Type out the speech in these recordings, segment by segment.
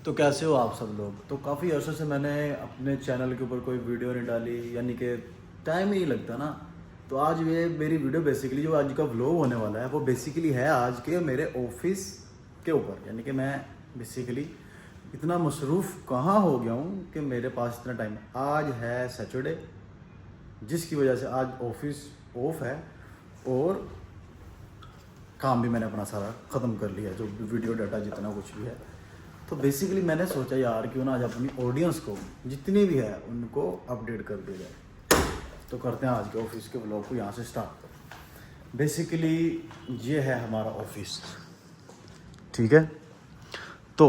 तो कैसे हो आप सब लोग। तो काफ़ी अर्से से मैंने अपने चैनल के ऊपर कोई वीडियो नहीं डाली, यानी कि टाइम ही नहीं लगता ना। तो आज ये मेरी वीडियो बेसिकली जो आज का व्लॉग होने वाला है वो बेसिकली है आज के मेरे ऑफिस के ऊपर। यानी कि मैं बेसिकली इतना मसरूफ़ कहाँ हो गया हूँ कि मेरे पास इतना टाइम। आज है सैटरडे, जिसकी वजह से आज ऑफिस ऑफ है और काम भी मैंने अपना सारा ख़त्म कर लिया, जो वीडियो डाटा जितना कुछ भी है। तो बेसिकली मैंने सोचा यार क्यों ना आज अपनी ऑडियंस को जितनी भी है उनको अपडेट कर दिया जाए। तो करते हैं आज के ऑफिस के व्लॉग को यहाँ से स्टार्ट। बेसिकली ये है हमारा ऑफिस, ठीक है। तो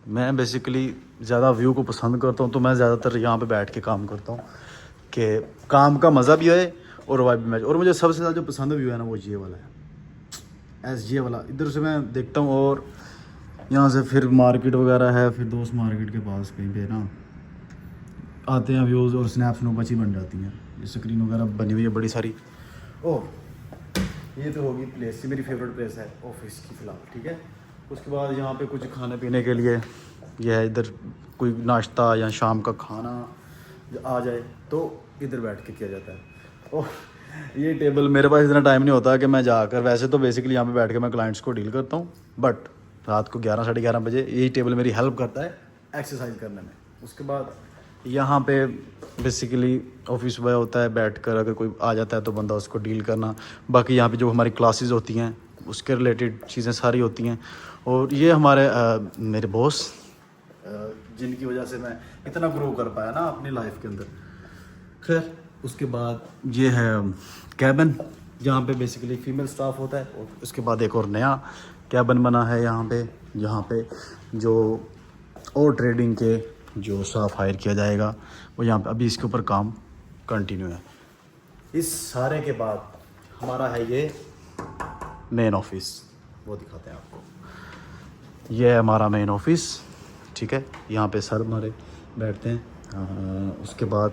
मैं बेसिकली ज़्यादा व्यू को पसंद करता हूँ, तो मैं ज़्यादातर यहाँ पे बैठ के काम करता हूँ कि काम का मज़ा भी आए और वाइब भी मैच। और मुझे सबसे ज़्यादा जो पसंद व्यू है ना वो ये वाला है, ये वाला। इधर से मैं देखता हूँ और यहाँ से फिर मार्केट वगैरह है, फिर दोस्त मार्केट के पास कहीं पे ना आते हैं व्यूज़ और स्नैप स्नूप अच्छी बन जाती हैं। ये स्क्रीन वगैरह बनी हुई है बड़ी सारी। और ये तो होगी प्लेस, ये मेरी फेवरेट प्लेस है ऑफिस की फ़िलहाल, ठीक है। उसके बाद यहाँ पे कुछ खाने पीने के लिए यह है, इधर कोई नाश्ता या शाम का खाना आ जाए तो इधर बैठ के किया जाता है। और ये टेबल, मेरे पास इतना टाइम नहीं होता कि मैं जाकर, वैसे तो बेसिकली यहाँ पे बैठ के मैं क्लाइंट्स को डील करता हूँ, बट रात को 11 साढ़े 11 बजे यही टेबल मेरी हेल्प करता है एक्सरसाइज करने में। उसके बाद यहाँ पे बेसिकली ऑफिस बॉय होता है, बैठकर अगर कोई आ जाता है तो बंदा उसको डील करना। बाकी यहाँ पे जो हमारी क्लासेस होती हैं उसके रिलेटेड चीज़ें सारी होती हैं। और ये हमारे मेरे बॉस, जिनकी वजह से मैं इतना ग्रो कर पाया ना अपनी लाइफ के अंदर। खैर उसके बाद ये है कैबिन, जहाँ पे बेसिकली फ़ीमेल स्टाफ होता है। और उसके बाद एक और नया कैबिन बना है यहाँ पे जो और ट्रेडिंग के जो स्टाफ हायर किया जाएगा वो यहाँ पे अभी इसके ऊपर काम कंटिन्यू है। इस सारे के बाद हमारा है ये मेन ऑफिस, वो दिखाते हैं आपको। ये है हमारा मेन ऑफिस, ठीक है। यहाँ पे सर हमारे बैठते हैं। उसके बाद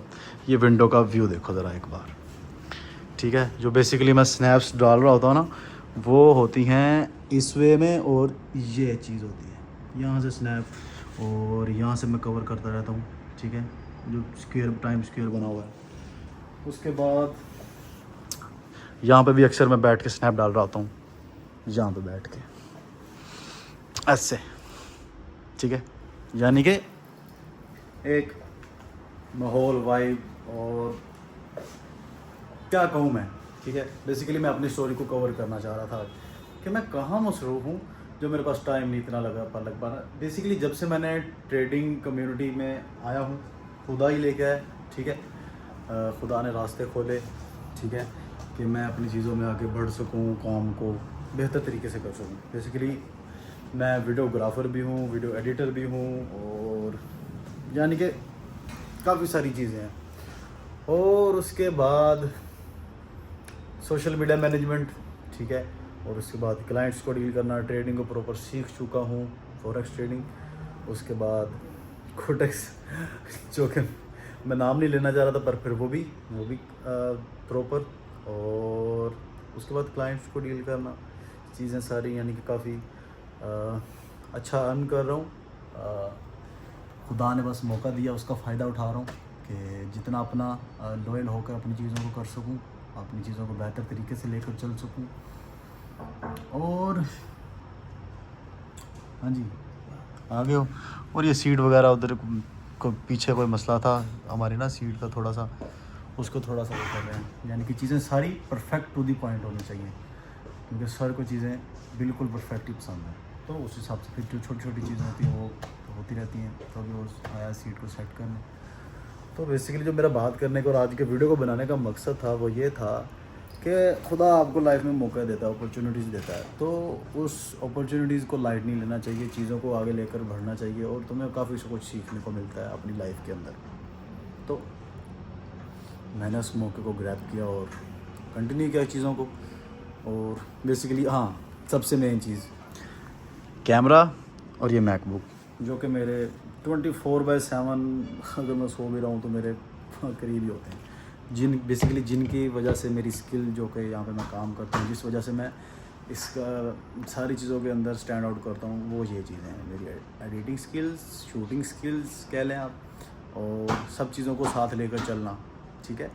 ये विंडो का व्यू देखो ज़रा एक बार, ठीक है। जो बेसिकली मैं स्नैप्स डाल रहा होता हूँ ना वो होती हैं इस वे में, और ये चीज़ होती है यहाँ से स्नैप, और यहाँ से मैं कवर करता रहता हूँ, ठीक है। जो स्क्वायर टाइम स्क्वायर बना हुआ है। उसके बाद यहाँ पे भी अक्सर मैं बैठ के स्नैप डाल रहा होता हूँ, यहाँ पे बैठ के ऐसे, ठीक है। यानी कि एक माहौल वाइब, और क्या कहूँ मैं, ठीक है। बेसिकली मैं अपनी स्टोरी को कवर करना चाह रहा था कि मैं कहाँ मसरूफ़ हूँ, जो मेरे पास टाइम नहीं इतना लग पा रहा। बेसिकली जब से मैंने ट्रेडिंग कम्युनिटी में आया हूँ, खुदा ही लेके आया, ठीक है। खुदा ने रास्ते खोले, ठीक है, कि मैं अपनी चीज़ों में आगे बढ़ सकूँ, काम को बेहतर तरीके से कर सकूँ। बेसिकली मैं वीडियोग्राफ़र भी हूँ, वीडियो एडिटर भी हूँ, और यानी कि काफ़ी सारी चीज़ें हैं। और उसके बाद सोशल मीडिया मैनेजमेंट, ठीक है। और उसके बाद क्लाइंट्स को डील करना, ट्रेडिंग को प्रॉपर सीख चुका हूँ, फॉरेक्स ट्रेडिंग। उसके बाद कोटेक्स, जो कि मैं नाम नहीं लेना चाह रहा था, पर फिर वो भी प्रॉपर। और उसके बाद क्लाइंट्स को डील करना, चीज़ें सारी, यानी कि काफ़ी अच्छा अर्न कर रहा हूँ। खुदा ने बस मौका दिया, उसका फ़ायदा उठा रहा हूँ कि जितना अपना लॉयल होकर अपनी चीज़ों को कर सकूँ, अपनी चीज़ों को बेहतर तरीके से लेकर चल सकूँ। और हाँ जी, आगे हो। और ये सीट वगैरह उधर को पीछे कोई मसला था हमारी ना सीट का, थोड़ा सा उसको थोड़ा सा वो कर रहे हैं। यानी कि चीज़ें सारी परफेक्ट टू दी पॉइंट होनी चाहिए, क्योंकि सर को चीज़ें बिल्कुल परफेक्ट ही पसंद है। तो उस हिसाब से फिर जो छोटी छोटी चीज़ें होती हैं वो तो होती रहती हैं। तो अभी वो आया सीट को सेट करने। तो बेसिकली जो मेरा बात करने का और आज के वीडियो को बनाने का मकसद था वो ये था कि खुदा आपको लाइफ में मौका देता है, अपॉर्चुनिटीज़ देता है, तो उस अपॉर्चुनिटीज़ को लाइट नहीं लेना चाहिए, चीज़ों को आगे लेकर बढ़ना चाहिए, और तुम्हें काफ़ी कुछ सीखने को मिलता है अपनी लाइफ के अंदर। तो मैंने उस मौके को ग्रैब किया और कंटिन्यू किया चीज़ों को। और बेसिकली हाँ, सबसे मेन चीज़ कैमरा और ये मैकबुक, जो कि मेरे 24/7 अगर मैं सो भी रहा हूँ तो मेरे करीब ही होते हैं, जिनकी वजह से मेरी स्किल जो कि यहाँ पे मैं काम करता हूँ, जिस वजह से मैं इसका सारी चीज़ों के अंदर स्टैंड आउट करता हूँ वो ये चीज़ें हैं मेरी। एडिटिंग स्किल्स, शूटिंग स्किल्स कह लें आप, और सब चीज़ों को साथ लेकर चलना, ठीक है।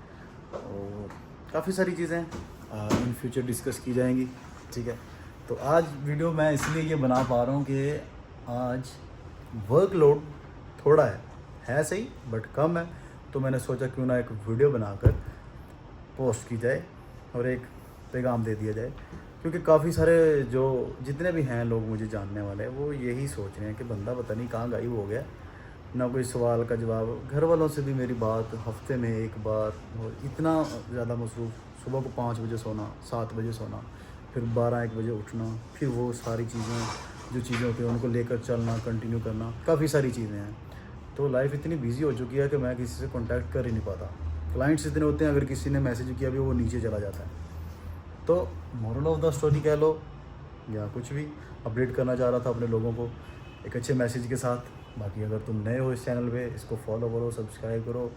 और काफ़ी सारी चीज़ें इन फ्यूचर डिस्कस की जाएंगी, ठीक है। तो आज वीडियो मैं इसलिए ये बना पा रहा हूँ कि आज वर्कलोड थोड़ा है सही बट कम है, तो मैंने सोचा क्यों ना एक वीडियो बनाकर पोस्ट की जाए और एक पैगाम दे दिया जाए, क्योंकि काफ़ी सारे जो जितने भी हैं लोग मुझे जानने वाले वो यही सोच रहे हैं कि बंदा पता नहीं कहाँ गायब हो गया, ना कोई सवाल का जवाब। घर वालों से भी मेरी बात हफ्ते में एक बार, और इतना ज़्यादा मसरूफ़, सुबह को 5 बजे सोना, 7 बजे सोना, फिर 12-1 बजे उठना, फिर वो सारी चीज़ें जो चीज़ें होती हैं उनको लेकर चलना, कंटिन्यू करना, काफ़ी सारी चीज़ें हैं। तो लाइफ इतनी बिजी हो चुकी है कि मैं किसी से कांटेक्ट कर ही नहीं पाता। क्लाइंट्स इतने होते हैं, अगर किसी ने मैसेज किया भी वो नीचे चला जाता है। तो मोरल ऑफ द स्टोरी कह लो या कुछ भी, अपडेट करना चाह रहा था अपने लोगों को एक अच्छे मैसेज के साथ। बाकी अगर तुम नए हो इस चैनल पे, इसको फॉलो करो, सब्सक्राइब करो।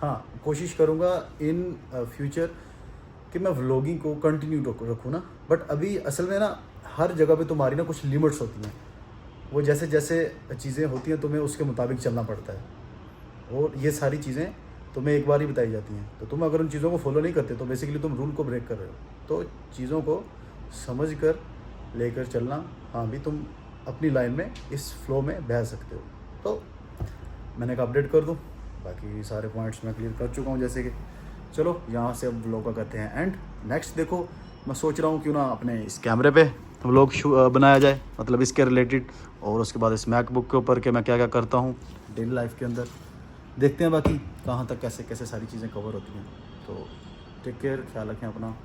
हाँ, कोशिश करूँगा इन फ्यूचर कि मैं व्लॉगिंग को कंटिन्यू रखूँ ना, बट अभी असल में ना हर जगह पे तुम्हारी ना कुछ लिमिट्स होती हैं। वो जैसे जैसे चीज़ें होती हैं तुम्हें उसके मुताबिक चलना पड़ता है, और ये सारी चीज़ें तुम्हें एक बार ही बताई जाती हैं। तो तुम अगर उन चीज़ों को फॉलो नहीं करते तो बेसिकली तुम रूल को ब्रेक कर रहे हो। तो चीज़ों को समझ कर लेकर चलना, हाँ भी तुम अपनी लाइन में इस फ्लो में बह सकते हो। तो मैंने कहा अपडेट कर दूँ, बाकी सारे पॉइंट्स मैं क्लियर कर चुका हूँ। जैसे कि चलो यहाँ से अब व्लॉग का करते हैं एंड नेक्स्ट। देखो मैं सोच रहा हूँ क्यों ना अपने इस कैमरे पे व्लॉग बनाया जाए, मतलब इसके रिलेटेड, और उसके बाद इस मैकबुक के ऊपर के मैं क्या क्या करता हूँ डेली लाइफ के अंदर। देखते हैं बाकी कहाँ तक कैसे कैसे सारी चीज़ें कवर होती हैं। तो टेक केयर, ख्याल रखें अपना।